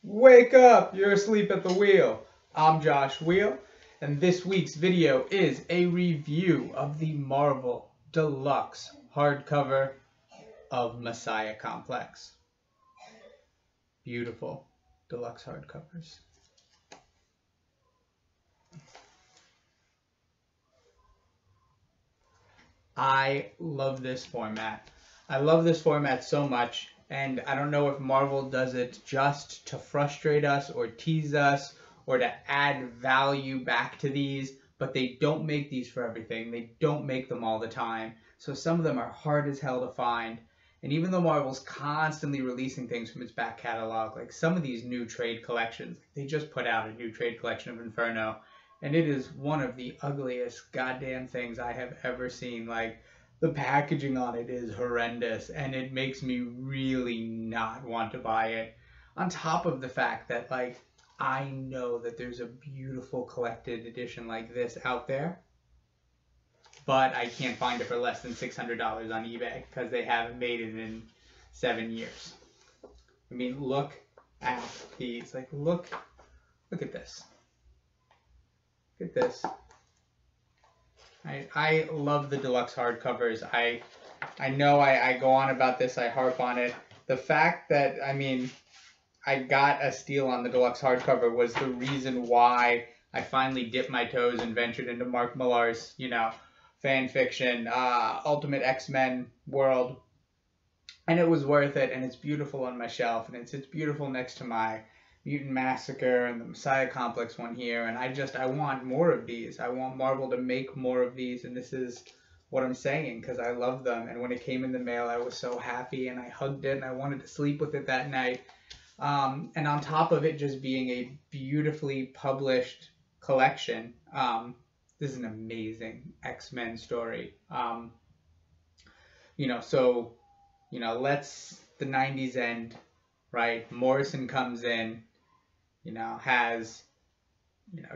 Wake up! You're asleep at the wheel. I'm Josh Weil, and this week's video is a review of the Marvel Deluxe hardcover of Messiah Complex. Beautiful Deluxe hardcovers. I love this format. I love this format so much, and I don't know if Marvel does it just to frustrate us or tease us or to add value back to these, but they don't make these for everything. They don't make them all the time. So some of them are hard as hell to find. And even though Marvel's constantly releasing things from its back catalog, like some of these new trade collections, they just put out a new trade collection of Inferno, and it is one of the ugliest goddamn things I have ever seen. Like, the packaging on it is horrendous, and it makes me really not want to buy it. On top of the fact that, like, I know that there's a beautiful collected edition like this out there, but I can't find it for less than $600 on eBay because they haven't made it in 7 years. I mean, look at these. Like, look at this. Look at this. I love the deluxe hardcovers. I know I go on about this. I harp on it. The fact that, I mean, I got a steal on the deluxe hardcover was the reason why I finally dipped my toes and ventured into Marc Millar's, fan fiction, Ultimate X-Men world. And it was worth it, and it's beautiful on my shelf, and it's beautiful next to my Mutant Massacre and the Messiah Complex one here, and I want more of these. I want Marvel to make more of these, and this is what I'm saying, because I love them. And when it came in the mail, I was so happy, and I hugged it, and I wanted to sleep with it that night. And on top of it just being a beautifully published collection, this is an amazing X-Men story. Let's the 90s end, right? Morrison comes in,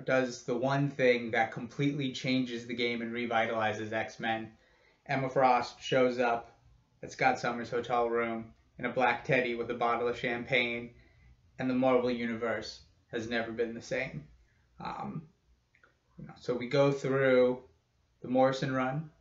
does the one thing that completely changes the game and revitalizes X-Men. Emma Frost shows up at Scott Summers' hotel room in a black teddy with a bottle of champagne, and the Marvel Universe has never been the same. So we go through the Morrison run,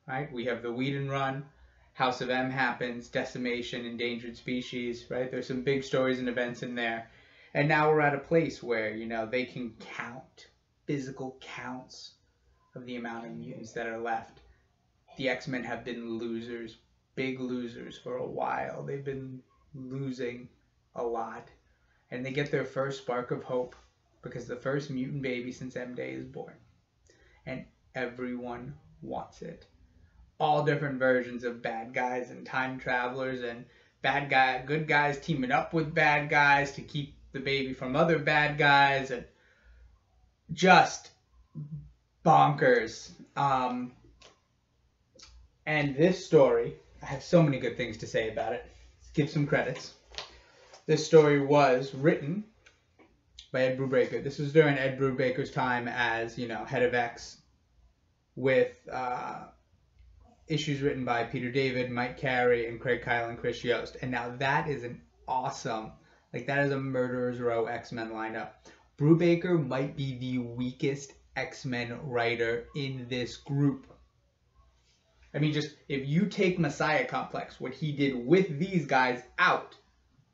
right? We have the Whedon run. House of M happens, Decimation, Endangered Species, right? There's some big stories and events in there. And now we're at a place where, they can count, physical counts of the amount of mutants that are left. The X-Men have been losers, big losers for a while. They've been losing a lot. And they get their first spark of hope because the first mutant baby since M-Day is born. And everyone wants it. All different versions of bad guys and time travelers and good guys teaming up with bad guys to keep the baby from other bad guys, and just bonkers. And this story, I have so many good things to say about it. Let's give some credits. This story was written by Ed Brubaker. This was during Ed Brubaker's time as, head of X, with issues written by Peter David, Mike Cary, and Craig Kyle and Chris Yost. And now that is an awesome, that is a Murderer's Row X-Men lineup. Brubaker might be the weakest X-Men writer in this group. I mean, just if you take Messiah Complex, what he did with these guys out,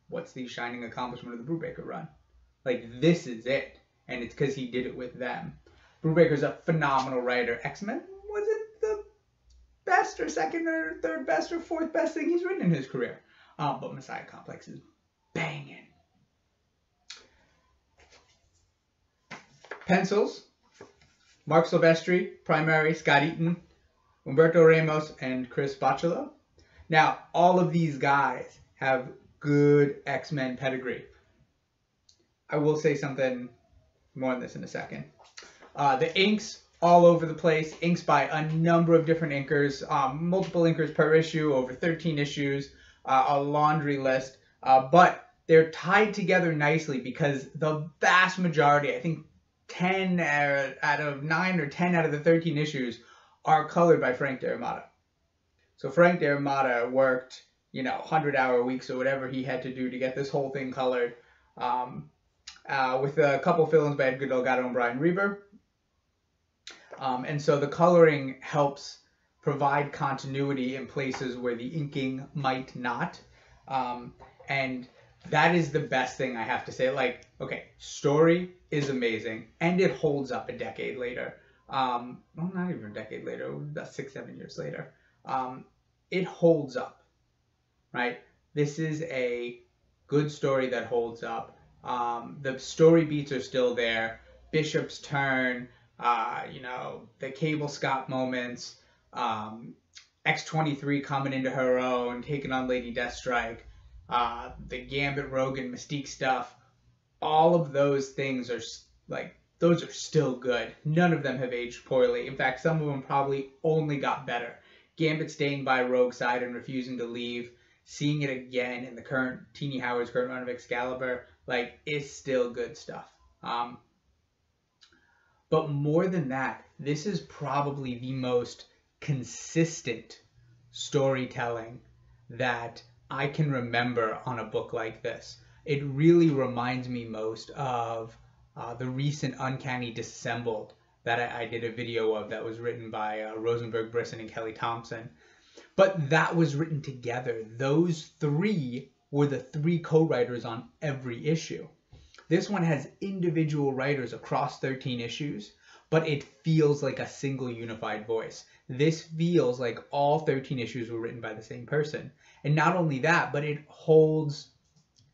what's the shining accomplishment of the Brubaker run? This is it. And it's because he did it with them. Brubaker's a phenomenal writer. X-Men wasn't the best or second or third best or fourth best thing he's written in his career. But Messiah Complex is banging. Pencils, Marc Silvestri, primary, Scott Eaton, Humberto Ramos, and Chris Bachalo. Now, all of these guys have good X-Men pedigree. I will say something more on this in a second. The inks all over the place. Inks by a number of different inkers, multiple inkers per issue, over 13 issues, a laundry list. But they're tied together nicely because the vast majority, I think 10 out of 9 or 10 out of the 13 issues, are colored by Frank D'Armata. So Frank D'Armata worked, 100-hour weeks or whatever he had to do to get this whole thing colored. with a couple fill-ins by Edgar, Delgado, and Brian Reber. And so the coloring helps provide continuity in places where the inking might not. And that is the best thing I have to say. Like, okay, story is amazing, and it holds up a decade later. Well, not even a decade later, about 6-7 years later. It holds up, right? This is a good story that holds up. The story beats are still there. Bishop's turn, the Cable Scott moments, X-23 coming into her own, taking on Lady Deathstrike, the Gambit, Rogue, and Mystique stuff. All of those things are those are still good. None of them have aged poorly. In fact, some of them probably only got better. Gambit staying by Rogue's side and refusing to leave, seeing it again in the current Teenie Howard's current run of Excalibur, is still good stuff. But more than that, this is probably the most consistent storytelling that I can remember on a book like this. It really reminds me most of the recent Uncanny Disassembled that I did a video of that was written by Rosenberg, Brisson, and Kelly Thompson. But that was written together. Those three were the three co-writers on every issue. This one has individual writers across 13 issues, but it feels like a single unified voice. This feels like all 13 issues were written by the same person. And not only that, but it holds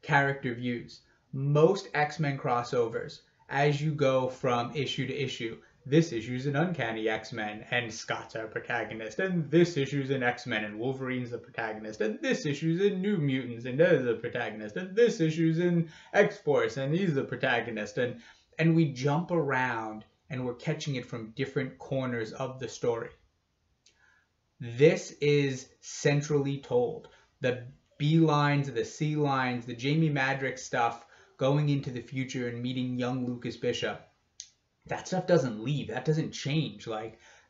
character views. Most X-Men crossovers, as you go from issue to issue, this issue's an Uncanny X-Men and Scot's our protagonist, and this issue's an X-Men and Wolverine's the protagonist, and this issue's in New Mutants and there's the protagonist, and this issue's in X-Force and he's the protagonist, and we jump around and we're catching it from different corners of the story. This is centrally told. The B lines, the C lines, the Jamie Madrox stuff, going into the future and meeting young Lucas Bishop, that stuff doesn't leave. That doesn't change.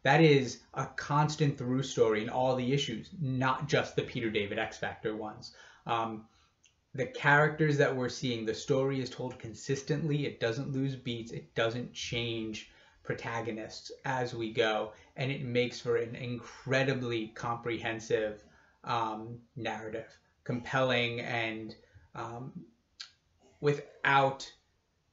That is a constant through story in all the issues, not just the Peter David X Factor ones. The characters that we're seeing, the story is told consistently. It doesn't lose beats. It doesn't change protagonists as we go. And it makes for an incredibly comprehensive narrative, compelling, and without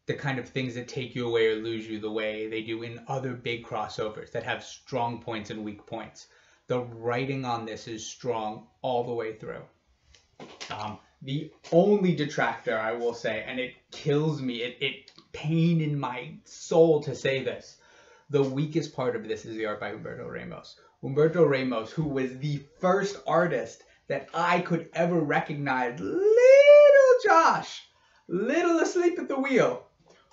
the kind of things that take you away or lose you the way they do in other big crossovers that have strong points and weak points. The writing on this is strong all the way through. The only detractor, I will say, and it kills me, it pain in my soul to say this, the weakest part of this is the art by Humberto Ramos. Humberto Ramos, who was the first artist that I could ever recognize, little asleep at the wheel.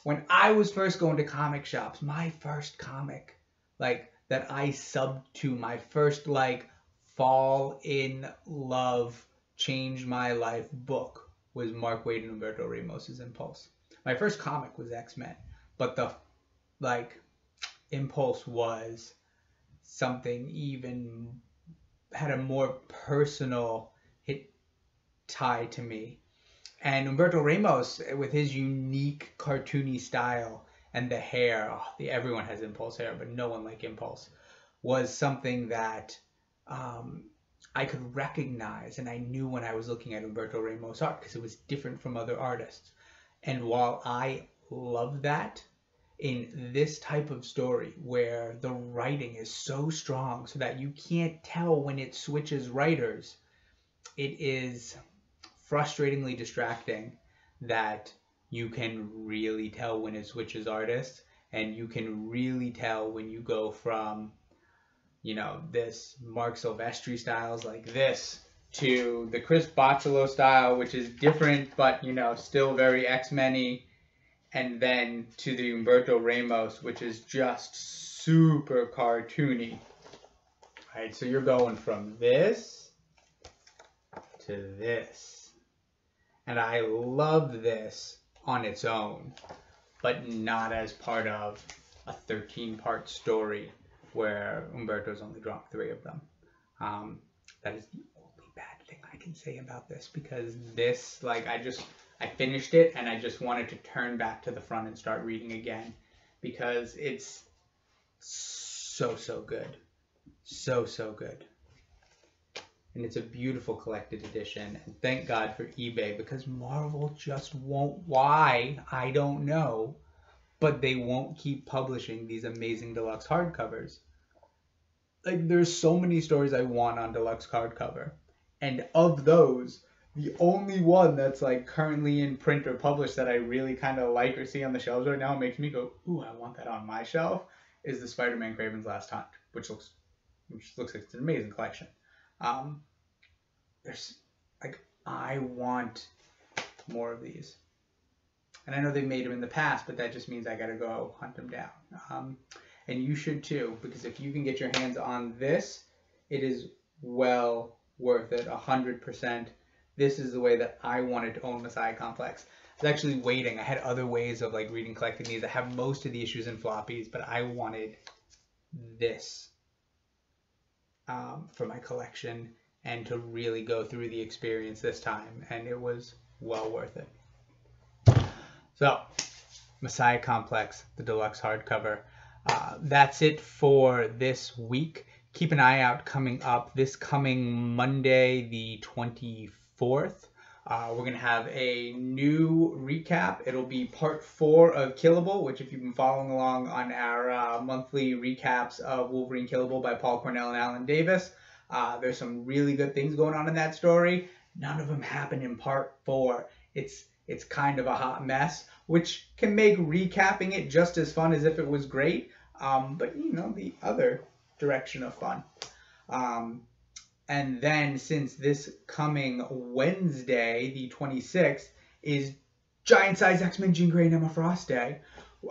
When I was first going to comic shops, my first comic, that I subbed to, my first, fall in love, change my life book was Marc Waid and Humberto Ramos's Impulse. My first comic was X-Men, but the, Impulse was something even, had a more personal tie to me. And Humberto Ramos, with his unique cartoony style and the hair, everyone has Impulse hair, but no one like Impulse, was something that I could recognize, and I knew when I was looking at Humberto Ramos art because it was different from other artists. And while I love that, in this type of story where the writing is so strong so that you can't tell when it switches writers, it is frustratingly distracting that you can really tell when it switches artists, and you can really tell when you go from, this Marc Silvestri styles like this to the Chris Bachalo style, which is different, but, still very X-Men-y, and then to the Humberto Ramos, which is just super cartoony. All right, so you're going from this to this. And I love this on its own, but not as part of a 13-part story where Humberto's only drawn 3 of them. That is the only bad thing I can say about this, because this, I finished it and I just wanted to turn back to the front and start reading again because it's so good. So good. And it's a beautiful collected edition. And thank God for eBay because Marvel just won't. Why? I don't know. But they won't keep publishing these amazing deluxe hardcovers. Like, there's so many stories I want on deluxe hardcover. And of those, the only one that's like currently in print or published that I really kind of like or see on the shelves right now and makes me go, ooh, I want that on my shelf, is the Spider-Man Kraven's Last Hunt, which looks like it's an amazing collection. There's like, I want more of these. And I know they've made them in the past, but that just means I got to go hunt them down. And you should too, because if you can get your hands on this, it is well worth it, 100%. This is the way that I wanted to own Messiah Complex. I was actually waiting. I had other ways of like collecting these. I have most of the issues in floppies, but I wanted this for my collection and to really go through the experience this time, and it was well worth it. So, Messiah Complex, the deluxe hardcover. That's it for this week. Keep an eye out coming up this coming Monday, the 24th. We're going to have a new recap. It'll be part 4 of Killable, which if you've been following along on our monthly recaps of Wolverine Killable by Paul Cornell and Alan Davis, there's some really good things going on in that story. None of them happen in part 4. It's kind of a hot mess, which can make recapping it just as fun as if it was great, but you know, the other direction of fun. And then since this coming Wednesday, the 26th, is Giant Size X-Men Jean Grey and Emma Frost Day,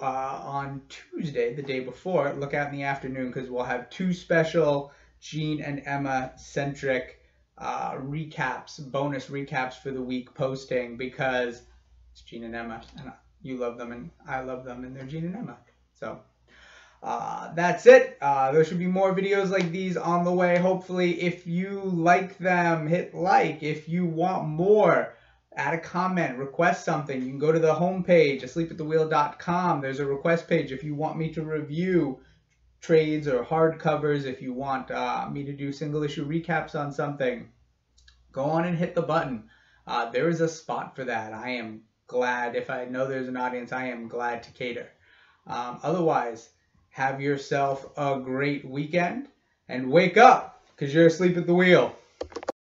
on Tuesday, the day before, look out in the afternoon because we'll have 2 special Jean and Emma-centric recaps, bonus recaps for the week posting because it's Jean and Emma, and you love them and I love them, and they're Jean and Emma. So that's it. There should be more videos like these on the way, hopefully. If you like them, hit like. If you want more, add a comment, request something. You can go to the homepage, asleepatthewheel.com. There's a request page if you want me to review trades or hardcovers, if you want me to do single issue recaps on something, go on and hit the button. There is a spot for that. I am glad. If I know there's an audience, I am glad to cater. Otherwise, have yourself a great weekend and wake up because you're asleep at the wheel.